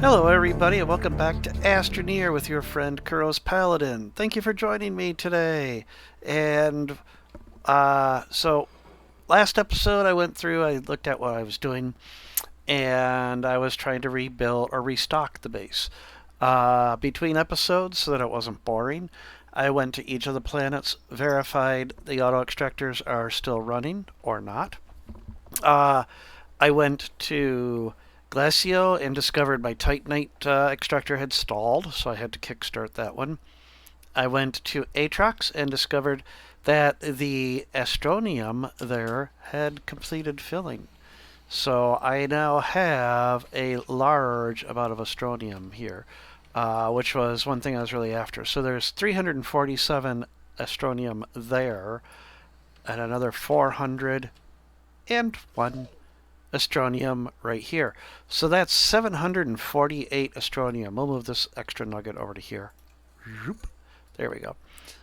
Hello, everybody, and welcome back to Astroneer with your friend Kuros Paladin. Thank you for joining me today. And so last episode I looked at what I was doing, and I was trying to rebuild or restock the base. Between episodes, so that it wasn't boring, I went to each of the planets, verified the auto extractors are still running or not. Uh, I went to Glacio and discovered my Titanite extractor had stalled, so I had to kickstart that one. I went to Atrox and discovered that the Astronium there had completed filling. So I now have a large amount of Astronium here, which was one thing I was really after. So there's 347 Astronium there, and another 401 Astronium right here. So that's 748 Astronium. We'll move this extra nugget over to here. There we go.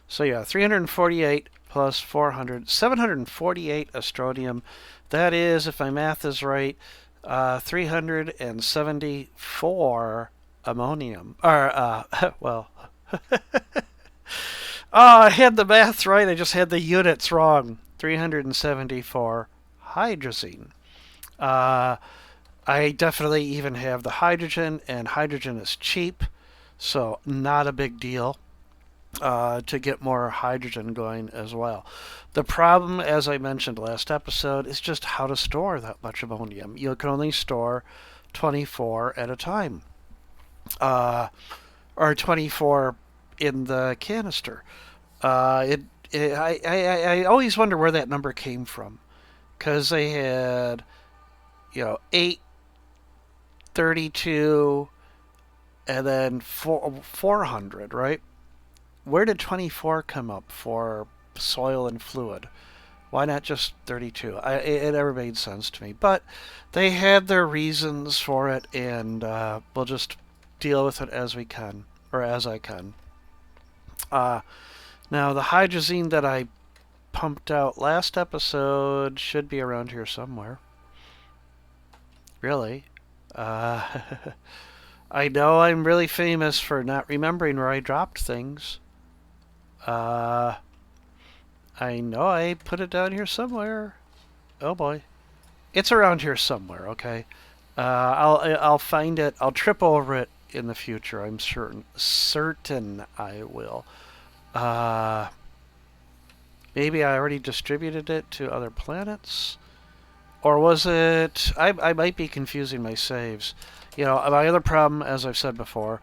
So yeah, 348 plus 400, 748 Astronium. That is, if my math is right, 374 ammonium. Or, well, I had the math right. I just had the units wrong. 374 hydrazine. Uh, I definitely even have the hydrogen, and hydrogen is cheap, so not a big deal to get more hydrogen going as well. The problem, as I mentioned last episode, is just how to store that much ammonium. You can only store 24 at a time, or 24 in the canister. I always wonder where that number came from, because they had 8, 32, and then 400, right? Where did 24 come up for soil and fluid? Why not just 32? It never made sense to me. But they had their reasons for it, and we'll just deal with it as we can, or as I can. Now, the hydrazine that I pumped out last episode should be around here somewhere. Really? I know I'm really famous for not remembering where I dropped things. I know I put it down here somewhere. Oh boy. It's around here somewhere, okay? I'll find it. I'll trip over it in the future. I'm certain I will. Maybe I already distributed it to other planets. Or was it... I might be confusing my saves. My other problem, as I've said before,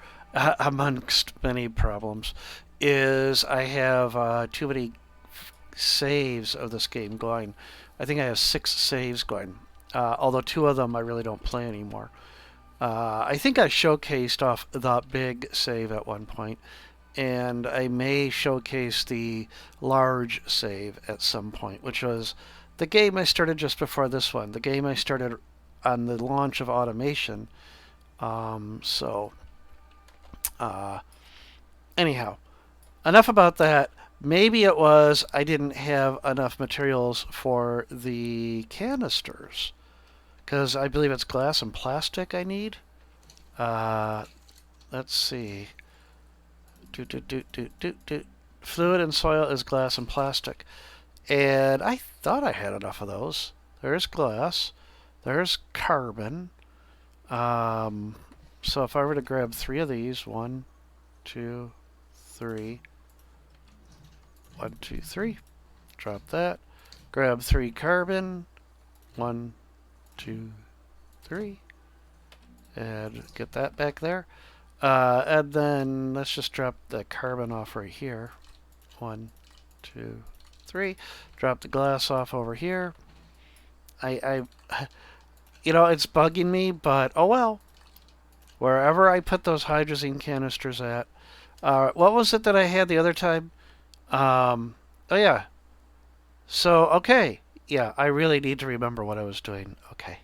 amongst many problems, is I have too many saves of this game going. I think I have 6 saves going, although 2 of them I really don't play anymore. I think I showcased off the big save at one point, and I may showcase the large save at some point, which was the game I started just before this one, the game I started on the launch of automation. Anyhow, enough about that. Maybe it was I didn't have enough materials for the canisters, because I believe it's glass and plastic I need. Let's see. Fluid and soil is glass and plastic. And I thought I had enough of those. There's glass. There's carbon. So if I were to grab 3 of these, 1, 2, 3. 1, 2, 3. Drop that. Grab 3 carbon. 1, 2, 3. And get that back there. And then let's just drop the carbon off right here. 1, 2, 3. Drop the glass off over here. It's bugging me, but oh well. Wherever I put those hydrazine canisters at. What was it that I had the other time? Oh yeah. So, okay. Yeah, I really need to remember what I was doing. Okay.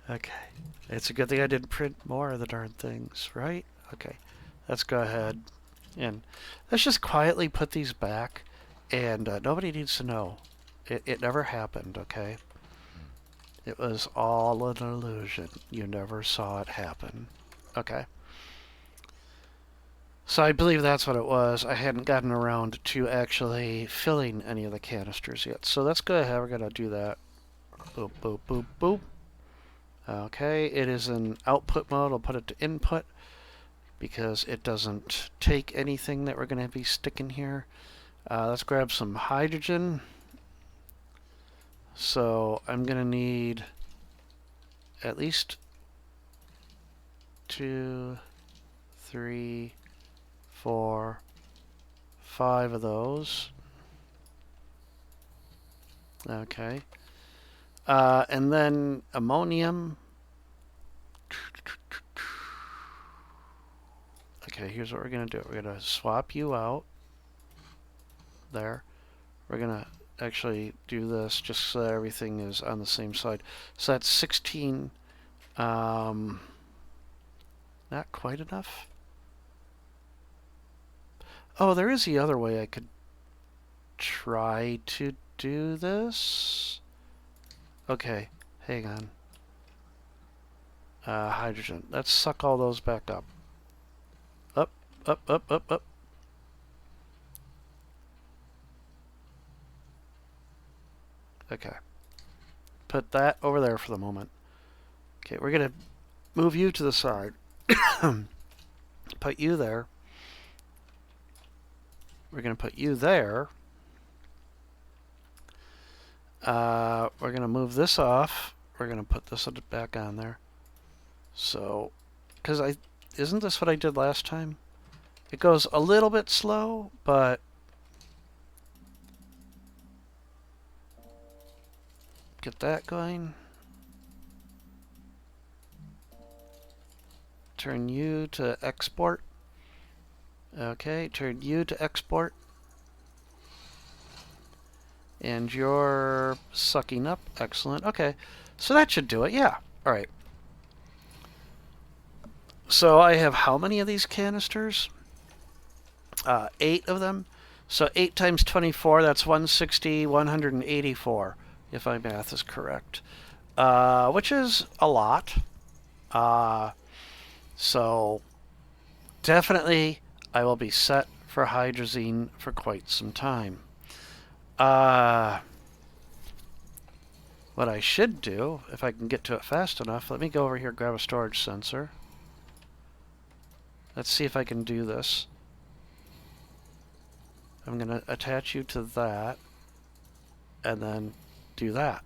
Okay. It's a good thing I didn't print more of the darn things, right? Okay. Let's go ahead and let's just quietly put these back, and nobody needs to know. It never happened, okay? It was all an illusion. You never saw it happen. Okay. So I believe that's what it was. I hadn't gotten around to actually filling any of the canisters yet. So let's go ahead. We're going to do that. Boop, boop, boop, boop. Okay, it is in output mode. I'll put it to input because it doesn't take anything that we're going to be sticking here. Let's grab some hydrogen. So I'm going to need at least 2, 3, 4, 5 of those. Okay. And then ammonium. Okay, here's what we're going to do. We're going to swap you out. There. We're going to actually do this just so that everything is on the same side. So that's 16. Not quite enough. Oh, there is the other way I could try to do this. Okay, hang on. Hydrogen. Let's suck all those back up. Up, up, up, up, up. Okay. Put that over there for the moment. Okay, we're going to move you to the side. Put you there. We're going to put you there. We're going to move this off. We're going to put this back on there. So, because isn't this what I did last time? It goes a little bit slow, but get that going. Turn you to export. Okay, turn you to export. And you're sucking up. Excellent. Okay, so that should do it. Yeah. All right. So I have how many of these canisters? 8 of them. So 8 times 24, that's 160, 184, if my math is correct. Which is a lot. So definitely I will be set for hydrazine for quite some time. What I should do, if I can get to it fast enough, let me go over here and grab a storage sensor. Let's see if I can do this. I'm going to attach you to that and then do that.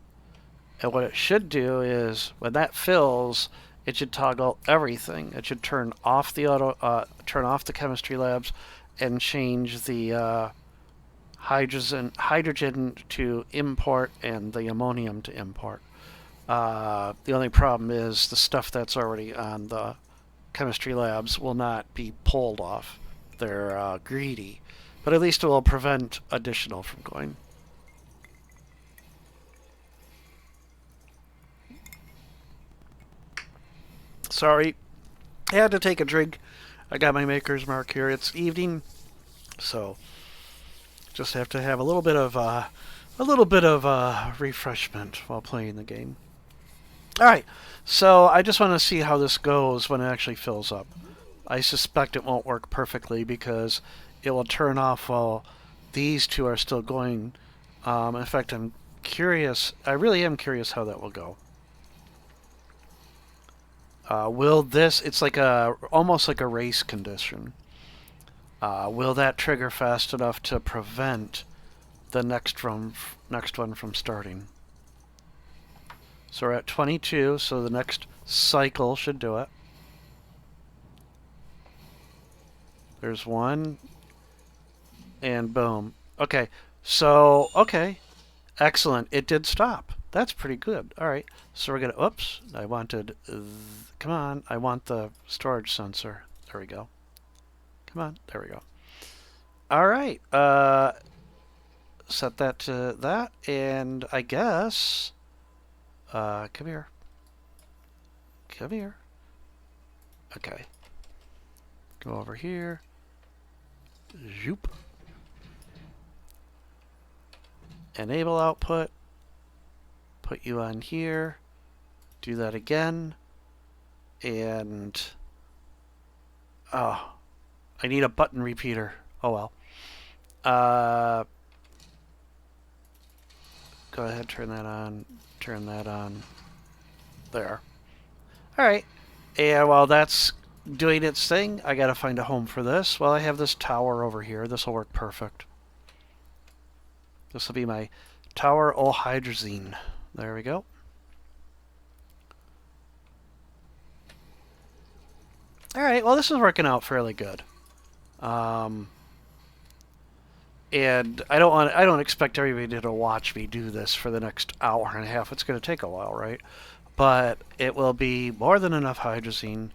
And what it should do is when that fills, it should toggle everything. It should turn off the turn off the chemistry labs and change the hydrogen to import and the ammonium to import. The only problem is the stuff that's already on the chemistry labs will not be pulled off. They're greedy, but at least it will prevent additional from going. Sorry, I had to take a drink. I got my maker's mark here. It's evening, so just have to have a little bit of refreshment while playing the game. All right, so I just want to see how this goes when it actually fills up. I suspect it won't work perfectly because it will turn off while these two are still going. In fact, I'm curious. I really am curious how that will go. Will this? It's like almost like a race condition. Will that trigger fast enough to prevent the next one from starting? So we're at 22, so the next cycle should do it. There's one, and boom. Okay, so, okay, excellent. It did stop. That's pretty good. All right, so we're going to, oops, I wanted, come on, I want the storage sensor. There we go. Come on, there we go. All right, set that to that, and I guess, come here. Come here. Okay. Go over here. Zoop. Enable output. Put you on here. Do that again. And... oh, I need a button repeater. Oh well. Go ahead, turn that on. Turn that on. There. Alright. And while that's doing its thing, I gotta find a home for this. Well, I have this tower over here. This will work perfect. This will be my Tower o' Hydrazine. There we go. Alright, well this is working out fairly good. And I don't expect everybody to watch me do this for the next hour and a half. It's going to take a while, right? But it will be more than enough hydrazine.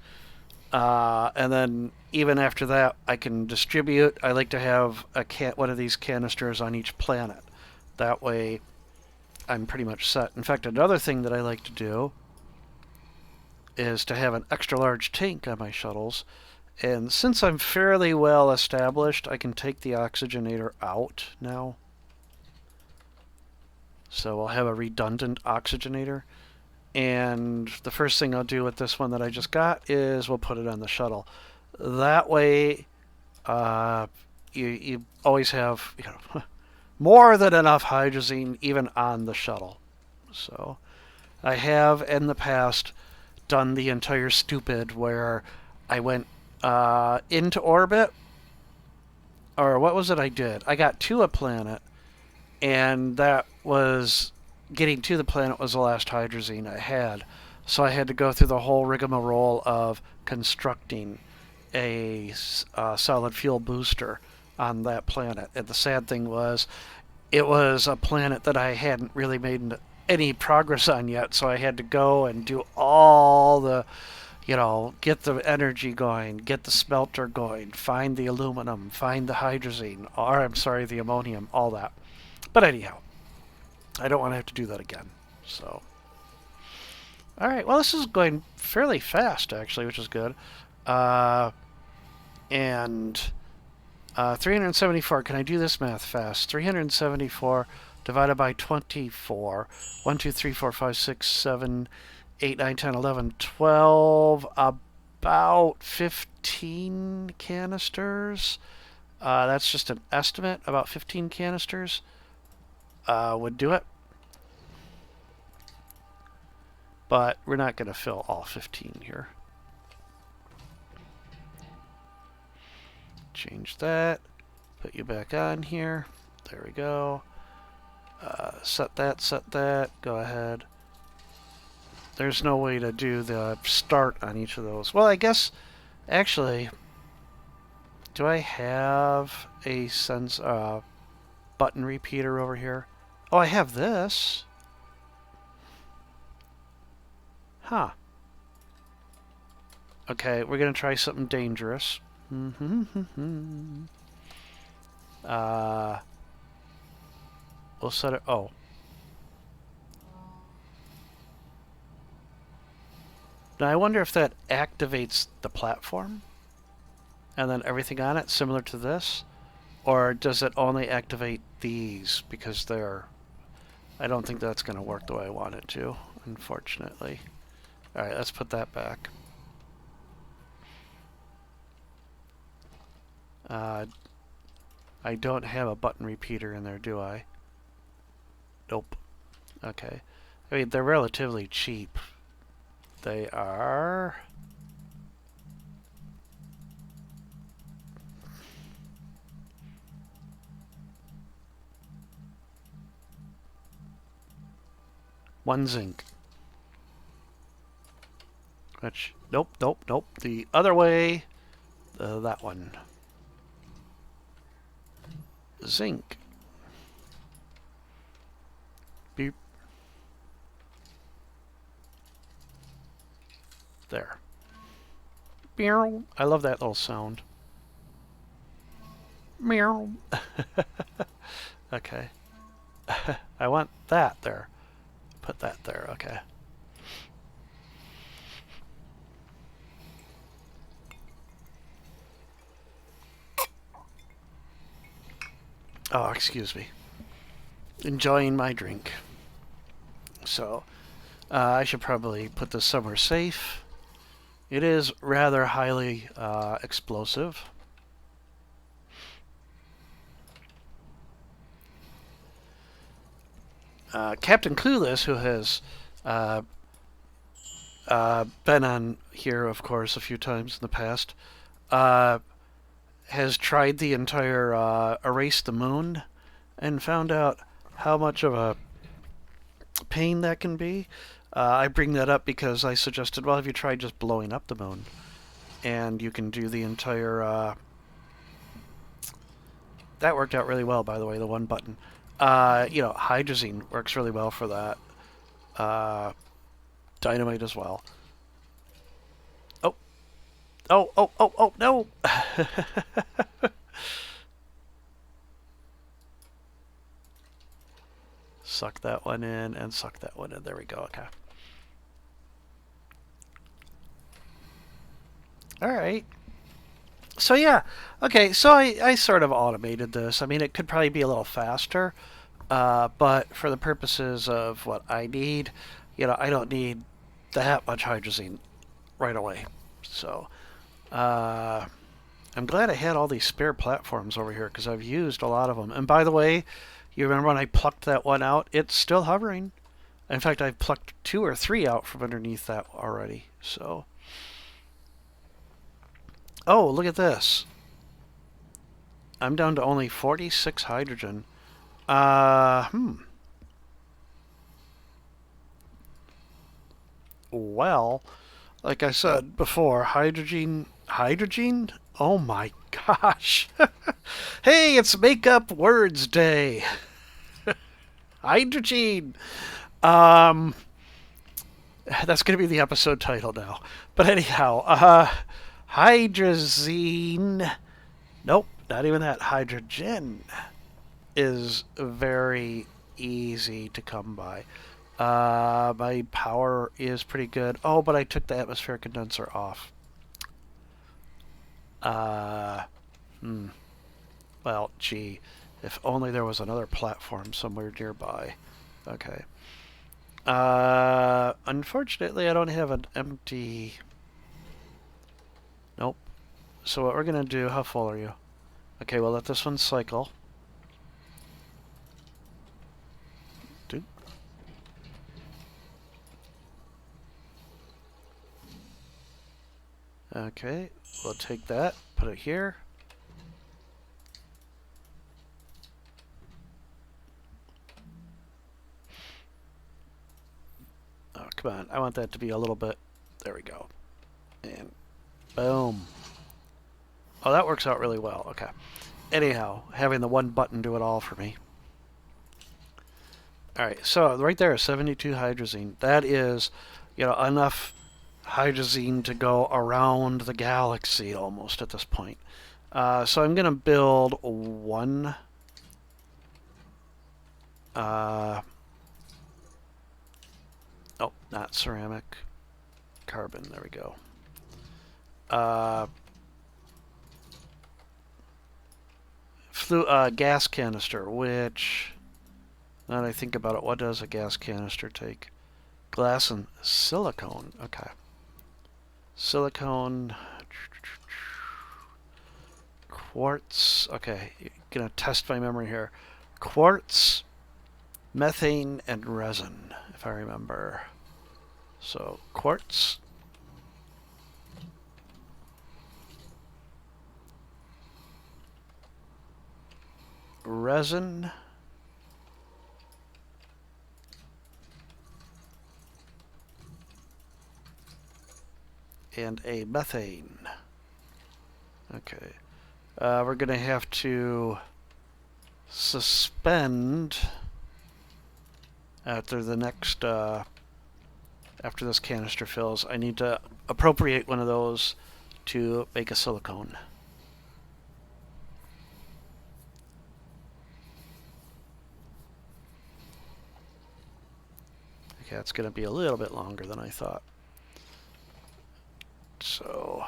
And then even after that, I can distribute. I like to have one of these canisters on each planet. That way, I'm pretty much set. In fact, another thing that I like to do is to have an extra large tank on my shuttles. And since I'm fairly well established, I can take the oxygenator out now. So I'll have a redundant oxygenator. And the first thing I'll do with this one that I just got is we'll put it on the shuttle. That way, you always have more than enough hydrazine even on the shuttle. So I have in the past done the entire stupid where I went into orbit, or what was it I did? I got to a planet, and that was getting to the planet was the last hydrazine I had. So I had to go through the whole rigmarole of constructing a solid fuel booster on that planet. And the sad thing was, it was a planet that I hadn't really made any progress on yet, so I had to go and do all the get the energy going, get the smelter going, find the aluminum, find the hydrazine, or I'm sorry, the ammonium, all that. But anyhow, I don't want to have to do that again. So, all right. Well, this is going fairly fast, actually, which is good. And 374. Can I do this math fast? 374 divided by 24. 1, 2, 3, 4, 5, 6, 7, 8, 9, 10, 11, 12, about 15 canisters. That's just an estimate. About 15 canisters would do it. But we're not going to fill all 15 here. Change that. Put you back on here. There we go. Set that. Go ahead. There's no way to do the start on each of those. Well, I guess, actually, do I have a button repeater over here? Oh, I have this. Huh. Okay, we're going to try something dangerous. We'll set it... oh. Now, I wonder if that activates the platform and then everything on it, similar to this, or does it only activate these because they're... I don't think that's going to work the way I want it to, unfortunately. Alright, let's put that back. I don't have a button repeater in there, do I? Nope. Okay. I mean, they're relatively cheap. They are... one zinc. Which, nope. The other way, that one. Zinc. Beep. There. Meow. I love that little sound. Meow. Okay. I want that there. Put that there, okay. Oh, excuse me. Enjoying my drink. So, I should probably put this somewhere safe. It is rather highly explosive. Captain Clueless, who has uh, been on here, of course, a few times in the past, uh, has tried the entire Erase the Moon and found out how much of a pain that can be. I bring that up because I suggested, well, have you tried just blowing up the moon? And you can do the entire. That worked out really well, by the way, the one button. Hydrazine works really well for that. Uh, Dynamite as well. Oh, oh, no! Suck that one in and suck that one in. There we go, okay. Alright. So yeah, okay, so I sort of automated this. I mean, it could probably be a little faster, but for the purposes of what I need, I don't need that much hydrazine right away. So, uh, I'm glad I had all these spare platforms over here because I've used a lot of them. And by the way, you remember when I plucked that one out? It's still hovering. In fact, I've plucked 2 or 3 out from underneath that already. So, oh, look at this. I'm down to only 46 hydrogen. Uh, hmm. Well, like I said before, hydrogen? Oh my gosh. Hey, it's Make Up Words Day. Hydrogen. Um, that's going to be the episode title now. But anyhow, hydrazine. Nope, not even that. Hydrogen is very easy to come by. My power is pretty good. Oh, but I took the atmospheric condenser off. Uh, hmm. Well, gee, if only there was another platform somewhere nearby. Okay. Unfortunately, I don't have an empty. Nope. So what we're gonna do? How full are you? Okay, we'll let this one cycle. Dude. Okay, we'll take that, put it here. Oh, come on. I want that to be a little bit. There we go. And boom. Oh, that works out really well. Okay. Anyhow, having the one button do it all for me. Alright, so right there, 72 hydrazine. That is, enough hydrazine to go around the galaxy almost at this point. So I'm going to build one. Oh, not ceramic. Carbon. There we go. Gas canister, which, now that I think about it, what does a gas canister take? Glass and silicone. Okay. Silicone. Quartz. Okay, gonna test my memory here. Quartz, methane, and resin, if I remember. So, quartz. Resin. And a methane. Okay. We're going to have to suspend after the next, after this canister fills. I need to appropriate one of those to make a silicone. Okay, it's going to be a little bit longer than I thought. So,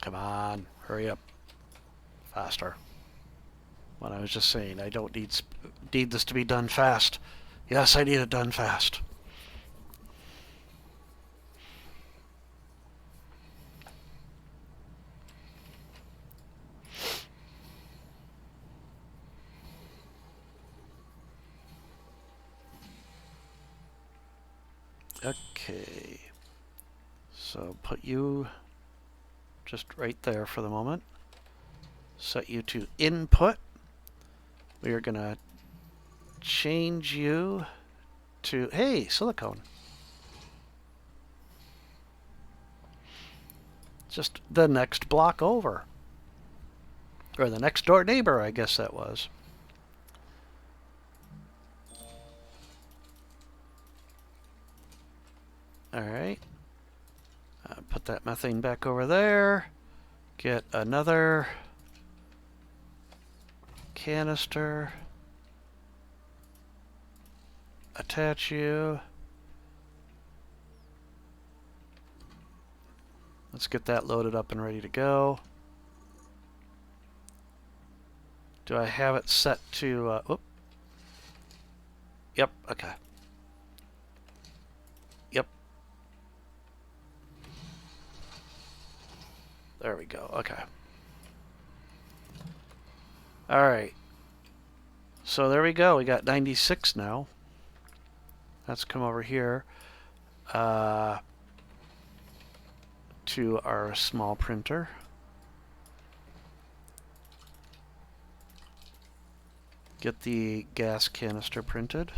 come on, hurry up, faster. when I was just saying I don't need this to be done fast. Yes, I need it done fast. Okay. So put you just right there for the moment. Set you to input. We are going to change you to, hey, silicone. Just the next block over. Or the next door neighbor, I guess that was. Alright. Put that methane back over there. Get another canister. Attach you. Let's get that loaded up and ready to go. Do I have it set to... Yep, okay. Yep. There we go, okay. Alright. So there we go, we got 96 now. Let's come over here to our small printer. Get the gas canister printed.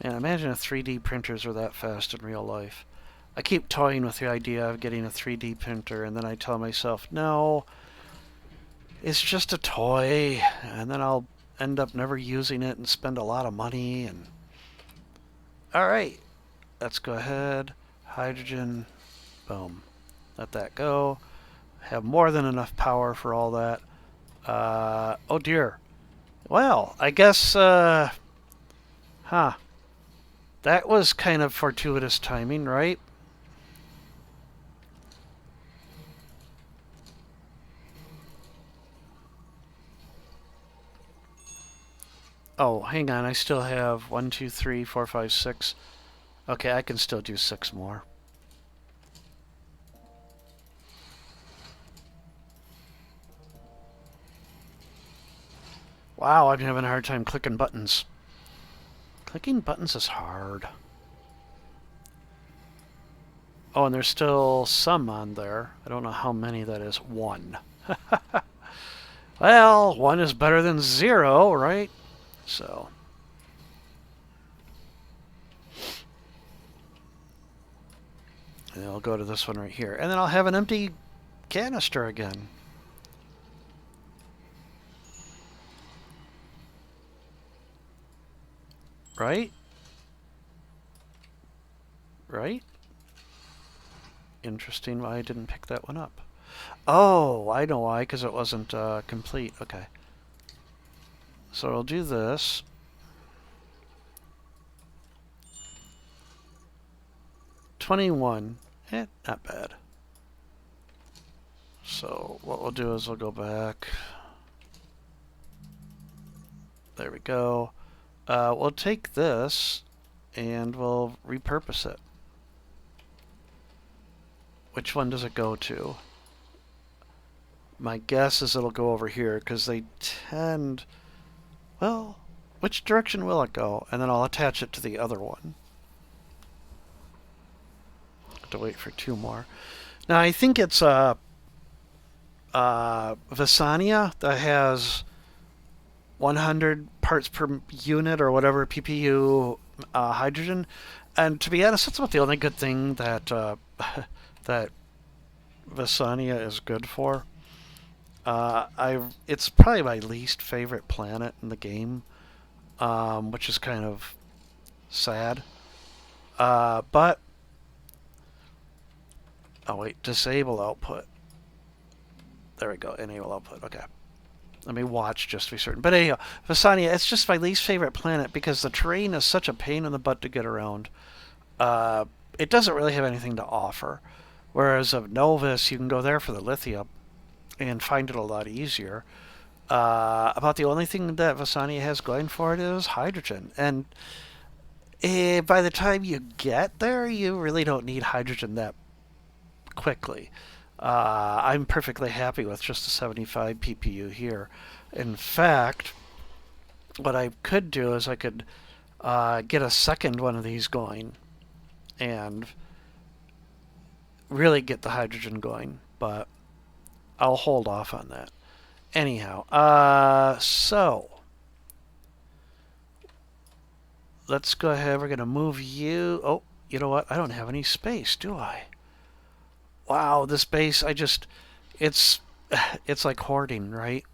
And imagine if 3D printers are that fast in real life. I keep toying with the idea of getting a 3D printer, and then I tell myself, no, it's just a toy, and then I'll end up never using it and spend a lot of money. And alright, let's go ahead. Hydrogen, boom. Let that go. Have more than enough power for all that. Oh dear. Well, I guess, That was kind of fortuitous timing, right? Oh, hang on, I still have 1, 2, 3, 4, 5, 6. Okay, I can still do 6 more. Wow, I'm having a hard time clicking buttons. Clicking buttons is hard. Oh, and there's still some on there. I don't know how many that is. 1. Well, 1 is better than 0, right? So. And I'll go to this one right here. And then I'll have an empty canister again. Right? Right? Interesting why I didn't pick that one up. Oh, I know why, because it wasn't complete. Okay. So I'll do this. $21. Not bad. So what we'll do is we'll go back. There we go. We'll take this and we'll repurpose it. Which one does it go to? My guess is it'll go over here because they tend... Well, which direction will it go? And then I'll attach it to the other one. Have to wait for 2 more. Now I think it's Visania that has 100 parts per unit or whatever ppU hydrogen. And to be honest, that's about the only good thing that that Visania is good for. It's probably my least favorite planet in the game, which is kind of sad. But oh wait, disable output. There we go, enable output. Okay. Let me watch just to be certain. But anyhow, Visania, it's just my least favorite planet because the terrain is such a pain in the butt to get around. Uh, it doesn't really have anything to offer. Whereas of Novus, you can go there for the lithium and find it a lot easier. About the only thing that Visania has going for it is hydrogen. And by the time you get there, you really don't need hydrogen that quickly. I'm perfectly happy with just a 75 PPU here. In fact, what I could do is I could get a second one of these going and really get the hydrogen going, but I'll hold off on that. Anyhow, so let's go ahead. We're going to move you. Oh, you know what? I don't have any space, do I? Wow, this base, it's it's like hoarding, right?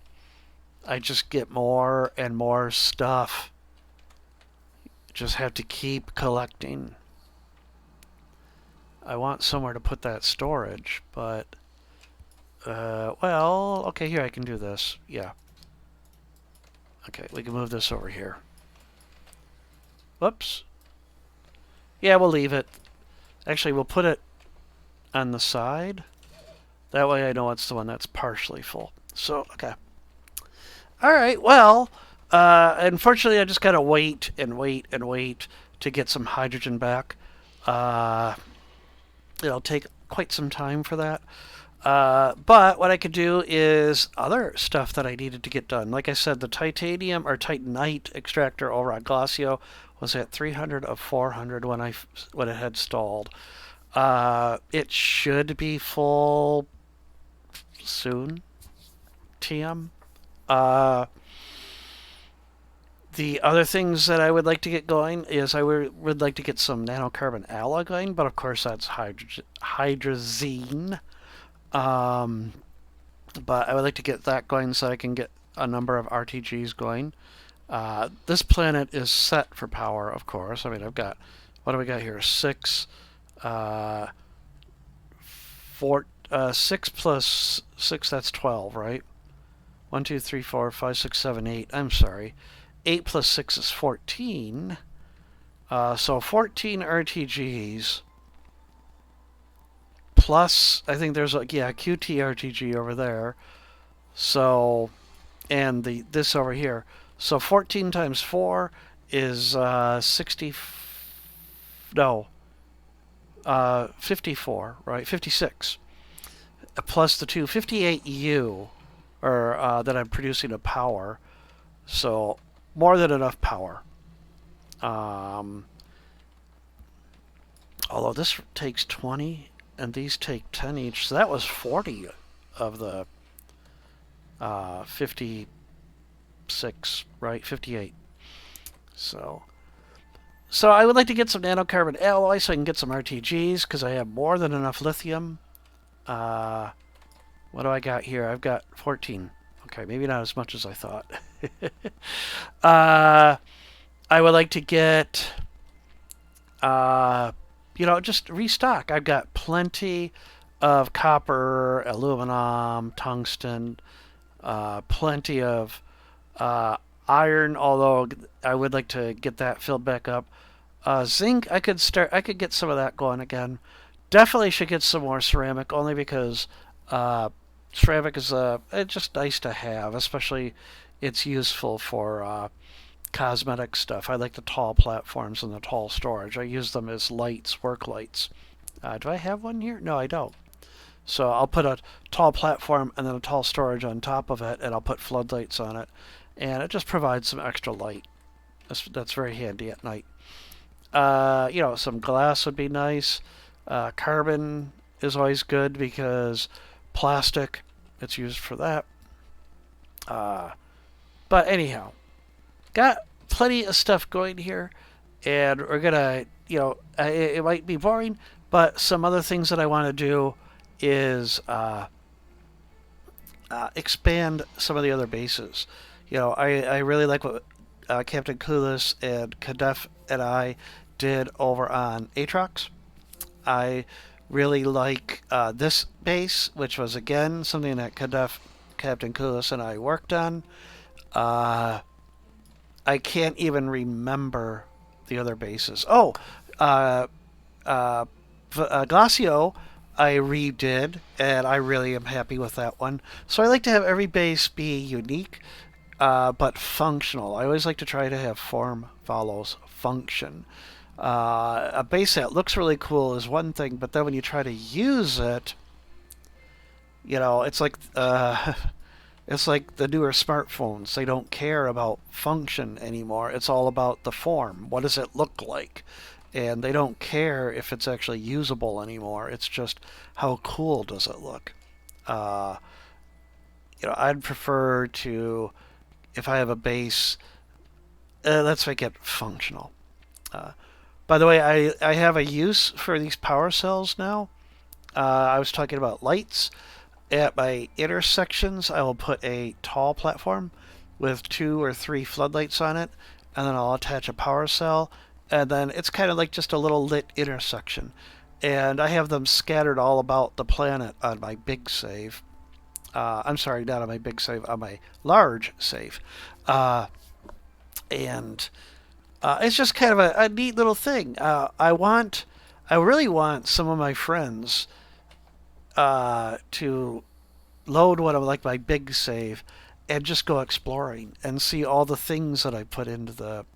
I just get more and more stuff. Just have to keep collecting. I want somewhere to put that storage, but well, okay, here I can do this. Yeah. Okay, we can move this over here. Whoops. Yeah, we'll leave it. Actually, we'll put it on the side. That way I know it's the one that's partially full. So, okay. All right, well, unfortunately, I just got to wait and wait and wait to get some hydrogen back. It'll take quite some time for that. But what I could do is other stuff that I needed to get done. Like I said, the titanium or titanite extractor over at Glacio was at 300 of 400 when it had stalled. It should be full soon. TM. The other things that I would like to get going is I would like to get some nanocarbon alloy going, but of course that's hydrazine. But I would like to get that going so I can get a number of RTGs going. This planet is set for power, of course. I mean, I've got, what do we got here? 6, 6 plus 6, that's 12, right? 1, 2, 3, 4, 5, 6, 7, 8. I'm sorry. 8 plus 6 is 14. So 14 RTGs. Plus, I think there's like, yeah, QT RTG over there. So, and this over here. So 14 times 4 is 60. No. 54, right? 56. Plus the 258U, or that I'm producing of power. So more than enough power. Although this takes 20 and these take 10 each, so that was 40 of the 56, right? 58. So I would like to get some nanocarbon alloy so I can get some RTGs because I have more than enough lithium. What do I got here? I've got 14. Okay, maybe not as much as I thought. I would like to get, just restock. I've got plenty of copper, aluminum, tungsten, plenty of iron, although I would like to get that filled back up. Zinc, I could get some of that going again. Definitely should get some more ceramic, only because ceramic is it's just nice to have, especially it's useful for cosmetic stuff. I like the tall platforms and the tall storage. I use them as lights, work lights. Do I have one here? No, I don't. So I'll put a tall platform and then a tall storage on top of it, and I'll put floodlights on it, and it just provides some extra light. That's very handy at night. Some glass would be nice. Carbon is always good because plastic, it's used for that. But anyhow, got plenty of stuff going here, and we're gonna, it might be boring, but some other things that I want to do is expand some of the other bases. I really like what Captain Kuros and Kadef and I did over on Atrox. I really like this base, which was again something that Kadef Captain Kuros and I worked on. Uh, I can't even remember the other bases. Oh, uh, uh, Glacio I redid, and I really am happy with that one. So I like to have every base be unique, but functional. I always like to try to have form follows function. A base that looks really cool is one thing, but then when you try to use it, it's like it's like the newer smartphones. They don't care about function anymore. It's all about the form. What does it look like? And they don't care if it's actually usable anymore. It's just how cool does it look. Uh, I'd prefer to, if I have a base, let's make it functional. Uh, by the way, I have a use for these power cells now. I was talking about lights. At my intersections, I will put a tall platform with 2 or 3 floodlights on it, and then I'll attach a power cell, and then it's kind of like just a little lit intersection. And I have them scattered all about the planet on my big save. I'm sorry, not on my big save, on my large save. And it's just kind of a neat little thing. I really want some of my friends to load one of like my big save and just go exploring and see all the things that I put into the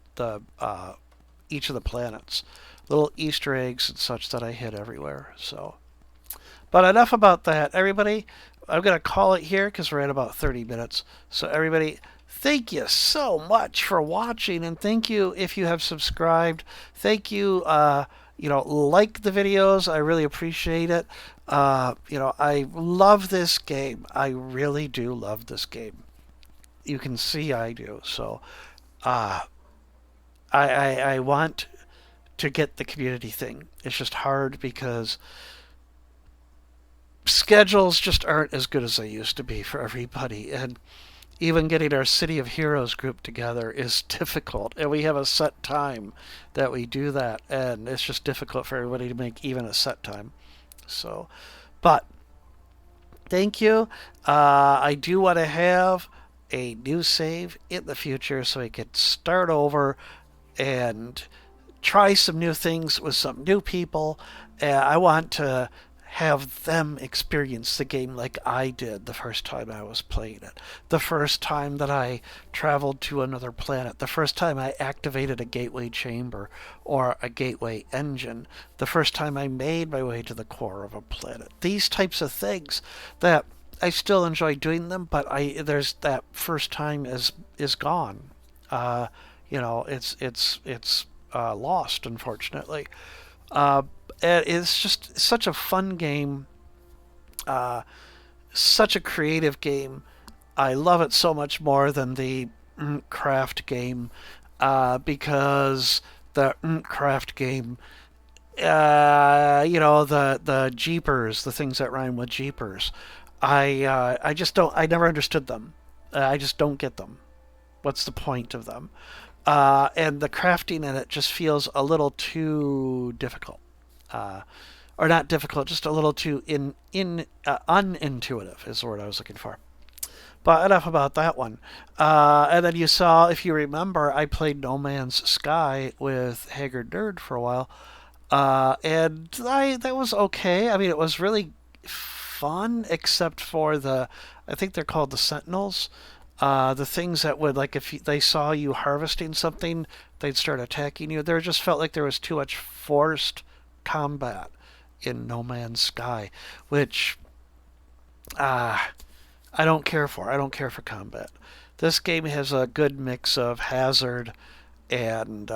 each of the planets, little Easter eggs and such that I hid everywhere. So, but enough about that, everybody. I'm gonna call it here because we're at about 30 minutes. So everybody, thank you so much for watching, and thank you if you have subscribed. Thank you. Like the videos. I really appreciate it. I love this game. I really do love this game. You can see I do. So, I want to get the community thing. It's just hard because schedules just aren't as good as they used to be for everybody. And even getting our City of Heroes group together is difficult. And we have a set time that we do that. And it's just difficult for everybody to make even a set time. So, but thank you. I do want to have a new save in the future so I could start over and try some new things with some new people. I want to have them experience the game like I did the first time I was playing it. The first time that I traveled to another planet. The first time I activated a gateway chamber or a gateway engine. The first time I made my way to the core of a planet. These types of things that I still enjoy doing them, but there's that first time is gone. It's lost, unfortunately. It's just such a fun game, such a creative game. I love it so much more than the craft game, because the craft game, the jeepers, the things that rhyme with jeepers, I just don't. I never understood them. I just don't get them. What's the point of them? And the crafting in it just feels a little too difficult. Or not difficult, just a little too unintuitive is the word I was looking for. But enough about that one. And then you saw, if you remember, I played No Man's Sky with Haggard Nerd for a while. And that was okay. I mean, it was really fun, except for I think they're called the Sentinels. The things that would, like, if they saw you harvesting something, they'd start attacking you. There just felt like there was too much forced combat in No Man's Sky, which I don't care for. I don't care for combat. This game has a good mix of hazard and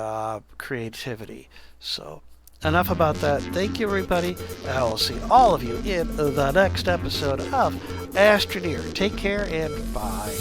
creativity. So enough about that. Thank you, everybody. I will see all of you in the next episode of Astroneer. Take care and bye.